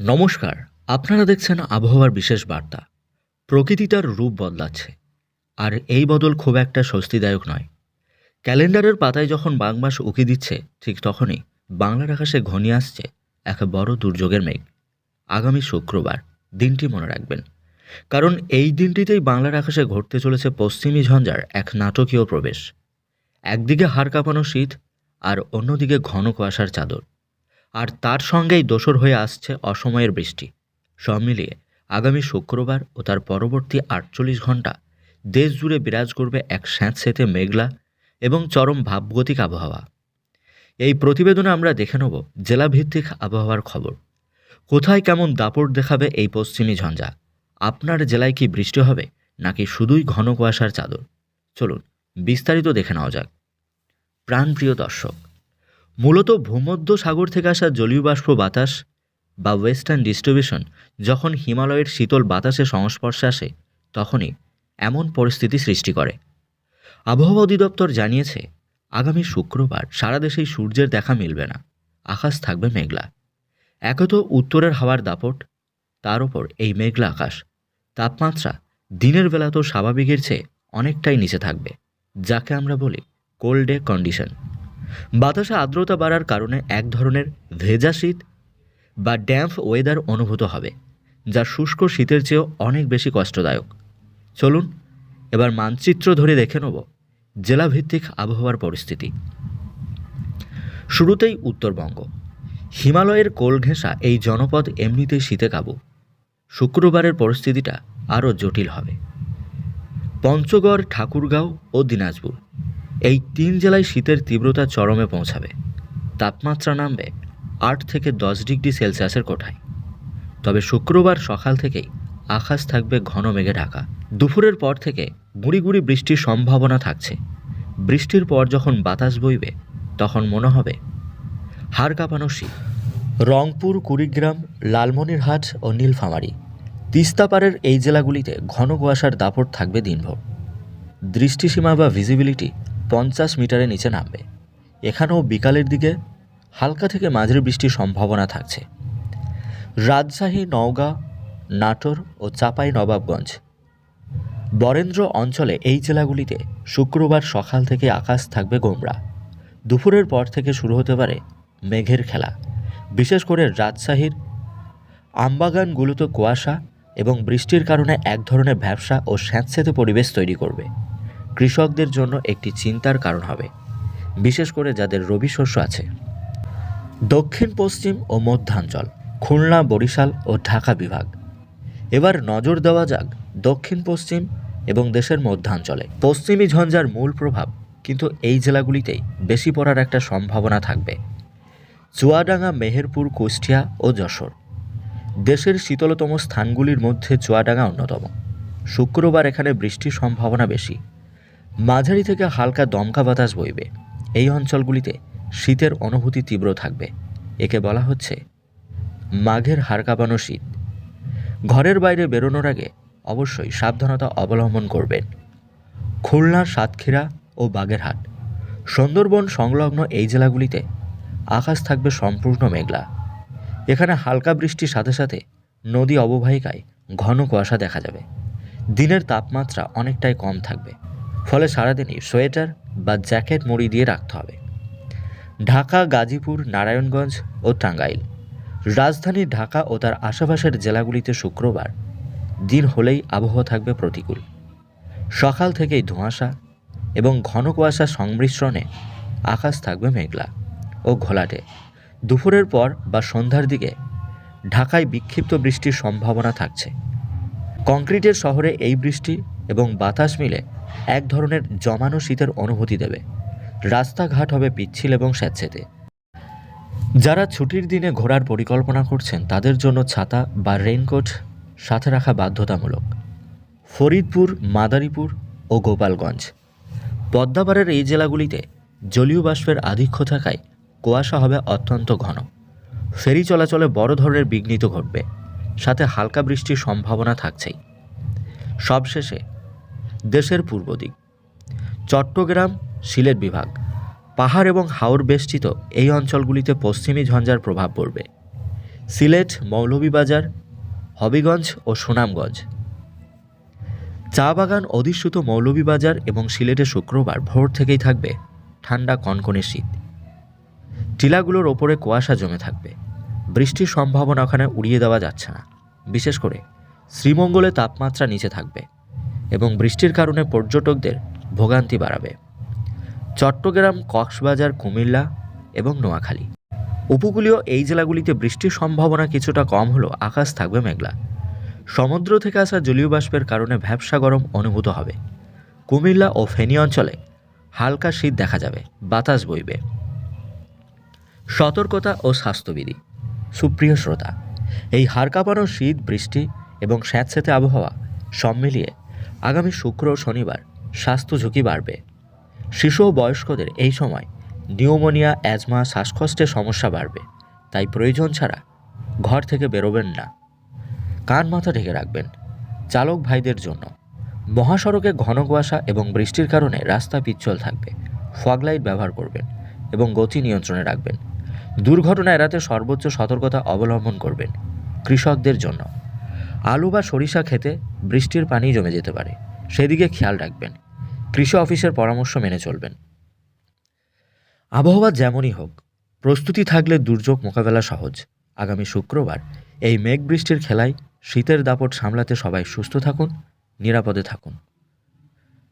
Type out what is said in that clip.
নমস্কার। আপনারা দেখছেন আবহাওয়ার বিশেষ বার্তা। প্রকৃতি তার রূপ বদলাচ্ছে, আর এই বদল খুব একটা স্বস্তিদায়ক নয়। ক্যালেন্ডারের পাতায় যখন বাঘ মাস উকি দিচ্ছে, ঠিক তখনই বাংলার আকাশে ঘনিয়ে আসছে এক বড় দুর্যোগের মেঘ। আগামী শুক্রবার দিনটি মনে রাখবেন, কারণ এই দিনটিতেই বাংলার আকাশে ঘটতে চলেছে পশ্চিমী ঝঞ্ঝার এক নাটকীয় প্রবেশ। একদিকে হাড় কাঁপানো শীত, আর অন্যদিকে ঘন কুয়াশার চাদর, আর তার সঙ্গেই দোসর হয়ে আসছে অসময়ের বৃষ্টি। সব মিলিয়ে আগামী শুক্রবার ও তার পরবর্তী ৪৮ ঘন্টা দেশ জুড়ে বিরাজ করবে এক স্যাঁতসেঁতে মেঘলা এবং চরম ভাবগতিক আবহাওয়া। এই প্রতিবেদনে আমরা দেখে নেব জেলাভিত্তিক আবহাওয়ার খবর। কোথায় কেমন দাপট দেখাবে এই পশ্চিমী ঝঞ্ঝা? আপনার জেলায় কি বৃষ্টি হবে, নাকি শুধুই ঘন কুয়াশার চাদর? চলুন বিস্তারিত দেখে নেওয়া যাক। প্রাণপ্রিয় দর্শক, মূলত ভূমধ্য সাগর থেকে আসা জলীয় বাষ্প বাতাস বা ওয়েস্টার্ন ডিস্ট্রিবিউশন যখন হিমালয়ের শীতল বাতাসের সংস্পর্শে আসে, তখনই এমন পরিস্থিতি সৃষ্টি করে। আবহাওয়া অধিদপ্তর জানিয়েছে, আগামী শুক্রবার সারা দেশেই সূর্যের দেখা মিলবে না, আকাশ থাকবে মেঘলা। একে তো উত্তরের হাওয়ার দাপট, তার ওপর এই মেঘলা আকাশ। তাপমাত্রা দিনের বেলা তো স্বাভাবিকের চেয়ে অনেকটাই নিচে থাকবে, যাকে আমরা বলি কোল্ড ডে কন্ডিশন। বাতাসে আর্দ্রতা বাড়ার কারণে এক ধরনের ভেজা শীত বা ড্যাম্প ওয়েদার অনুভূত হবে, যা শুষ্ক শীতের চেয়েও অনেক বেশি কষ্টদায়ক। চলুন এবার মানচিত্র ধরে দেখে নেব জেলাভিত্তিক আবহাওয়ার পরিস্থিতি। শুরুতেই উত্তরবঙ্গ। হিমালয়ের কোল ঘেঁষা এই জনপদ এমনিতেই শীতে কাবু। শুক্রবারের পরিস্থিতিটা আরও জটিল হবে। পঞ্চগড়, ঠাকুরগাঁও ও দিনাজপুর, এই ৩ জেলায় শীতের তীব্রতা চরমে পৌঁছাবে। তাপমাত্রা নামবে ৮ থেকে ১০ ডিগ্রি সেলসিয়াসের কোঠায়। তবে শুক্রবার সকাল থেকেই আকাশ থাকবে ঘন মেঘে ঢাকা। দুপুরের পর থেকে গুঁড়ি গুঁড়ি বৃষ্টির সম্ভাবনা থাকছে। বৃষ্টির পর যখন বাতাস বইবে, তখন মনে হবে হাড় কাঁপানো শীত। রংপুর, কুড়িগ্রাম, লালমনিরহাট ও নীলফামারী, তিস্তাপাড়ের এই জেলাগুলিতে ঘন কুয়াশার দাপট থাকবে দিনভর। দৃষ্টিসীমা বা ভিজিবিলিটি ৫০ মিটারের নিচে নামবে। এখানেও বিকালের দিকে হালকা থেকে মাঝারি বৃষ্টির সম্ভাবনা থাকছে। রাজশাহী, নওগাঁ, নাটোর ও চাঁপাই নবাবগঞ্জ, বরেন্দ্র অঞ্চলে এই জেলাগুলিতে শুক্রবার সকাল থেকে আকাশ থাকবে গোমড়া। দুপুরের পর থেকে শুরু হতে পারে মেঘের খেলা। বিশেষ করে রাজশাহীর আমবাগানগুলোতে কুয়াশা এবং বৃষ্টির কারণে এক ধরনের ভ্যাপসা ও স্যাঁতসেঁতে পরিবেশ তৈরি করবে। কৃষকদের জন্য একটি চিন্তার কারণ হবে, বিশেষ করে যাদের রবি শস্য আছে। দক্ষিণ পশ্চিম ও মধ্যাঞ্চল, খুলনা, বরিশাল ও ঢাকা বিভাগ। এবার নজর দেওয়া যাক দক্ষিণ পশ্চিম এবং দেশের মধ্যাঞ্চলে। পশ্চিমী ঝঞ্ঝার মূল প্রভাব কিন্তু এই জেলাগুলিতেই বেশি পড়ার একটা সম্ভাবনা থাকবে। চুয়াডাঙ্গা, মেহেরপুর, কুষ্টিয়া ও যশোর, দেশের শীতলতম স্থানগুলির মধ্যে চুয়াডাঙ্গা অন্যতম। শুক্রবার এখানে বৃষ্টির সম্ভাবনা বেশি। মাঝারি থেকে হালকা দমকা বাতাস বইবে। এই অঞ্চলগুলিতে শীতের অনুভূতি তীব্র থাকবে। একে বলা হচ্ছে মাঘের হাড় কাঁপানো শীত। ঘরের বাইরে বেরোনোর আগে অবশ্যই সাবধানতা অবলম্বন করবেন। খুলনা, সাতক্ষীরা ও বাগেরহাট, সুন্দরবন সংলগ্ন এই জেলাগুলিতে আকাশ থাকবে সম্পূর্ণ মেঘলা। এখানে হালকা বৃষ্টির সাথে সাথে নদী অববাহিকায় ঘন কুয়াশা দেখা যাবে। দিনের তাপমাত্রা অনেকটাই কম থাকবে, ফলে সারাদিনই সোয়েটার বা জ্যাকেট মুড়ি দিয়ে রাখতে হবে। ঢাকা, গাজীপুর, নারায়ণগঞ্জ ও টাঙ্গাইল, রাজধানী ঢাকা ও তার আশেপাশের জেলাগুলিতে শুক্রবার দিন হলেই আবহাওয়া থাকবে প্রতিকূল। সকাল থেকেই ধোঁয়াশা এবং ঘন কুয়াশা সংমিশ্রণে আকাশ থাকবে মেঘলা ও ঘোলাটে। দুপুরের পর বা সন্ধ্যার দিকে ঢাকায় বিক্ষিপ্ত বৃষ্টির সম্ভাবনা থাকছে। কংক্রিটের শহরে এই বৃষ্টি এবং বাতাস মিলে এক ধরনের জমানো শীতের অনুভূতি দেবে। রাস্তাঘাট হবে পিচ্ছিল এবং স্যাঁতসেঁতে। যারা ছুটির দিনে ঘোরার পরিকল্পনা করছেন, তাদের জন্য ছাতা বা রেইনকোট সাথে রাখা বাধ্যতামূলক। ফরিদপুর, মাদারীপুর ও গোপালগঞ্জ, পদ্মাপাড়ের এই জেলাগুলিতে জলীয় বাষ্পের আধিক্য থাকায় কুয়াশা হবে অত্যন্ত ঘন। ফেরি চলাচলে বড় ধরনের বিঘ্নিত ঘটবে, সাথে হালকা বৃষ্টির সম্ভাবনা থাকছেই। সবশেষে দেশের পূর্ব দিক, চট্টগ্রাম, সিলেট বিভাগ, পাহাড় এবং হাওর বেষ্টিত এই অঞ্চলগুলিতে পশ্চিমী ঝঞ্ঝার প্রভাব পড়বে। সিলেট, মৌলভীবাজার, হবিগঞ্জ ও সুনামগঞ্জ। চা বাগান অধিষ্ঠিত মৌলভীবাজার এবং সিলেটে শুক্রবার ভোর থেকেই থাকবে ঠান্ডা কনকনে শীত। টিলাগুলোর ওপরে কুয়াশা জমে থাকবে। বৃষ্টির সম্ভাবনা ওখানে উড়িয়ে দেওয়া যাচ্ছে না। বিশেষ করে শ্রীমঙ্গলে তাপমাত্রা নিচে থাকবে এবং বৃষ্টির কারণে পর্যটকদের ভোগান্তি বাড়াবে। চট্টগ্রাম, কক্সবাজার, কুমিল্লা এবং নোয়াখালী উপকূলীয় এই জেলাগুলিতে বৃষ্টির সম্ভাবনা কিছুটা কম হলেও আকাশ থাকবে মেঘলা। সমুদ্র থেকে আসা জলীয় বাষ্পের কারণে ভ্যাপসা গরম অনুভূত হবে। কুমিল্লা ও ফেনী অঞ্চলে হালকা শীত দেখা যাবে, বাতাস বইবে। সতর্কতা ও স্বাস্থ্যবিধি। সুপ্রিয় শ্রোতা, এই হাড় কাঁপানো শীত, বৃষ্টি এবং স্যাঁতস্যাঁতে আবহাওয়া সব মিলিয়ে আগামী শুক্র ও শনিবার স্বাস্থ্য ঝুঁকি বাড়বে। শিশু ও বয়স্কদের এই সময় নিউমোনিয়া, অ্যাজমা, শ্বাসকষ্টের সমস্যা বাড়বে। তাই প্রয়োজন ছাড়া ঘর থেকে বেরোবেন না। কান মাথা ঢেকে রাখবেন। চালক ভাইদের জন্য মহাসড়কে ঘন কুয়াশা এবং বৃষ্টির কারণে রাস্তা পিচ্ছিল থাকবে। ফগলাইট ব্যবহার করবেন এবং গতি নিয়ন্ত্রণে রাখবেন। দুর্ঘটনা এড়াতে সর্বোচ্চ সতর্কতা অবলম্বন করবেন। কৃষকদের জন্য আলু বা সরিষা খেতে বৃষ্টির পানি জমে যেতে পারে, সেদিকে খেয়াল রাখবেন। কৃষি অফিসের পরামর্শ মেনে চলবেন। আবহাওয়া যেমনই হোক, প্রস্তুতি থাকলে দুর্যোগ মোকাবেলা সহজ। আগামী শুক্রবার এই মেঘ বৃষ্টির খেলায় শীতের দাপট সামলাতে সবাই সুস্থ থাকুন, নিরাপদে থাকুন।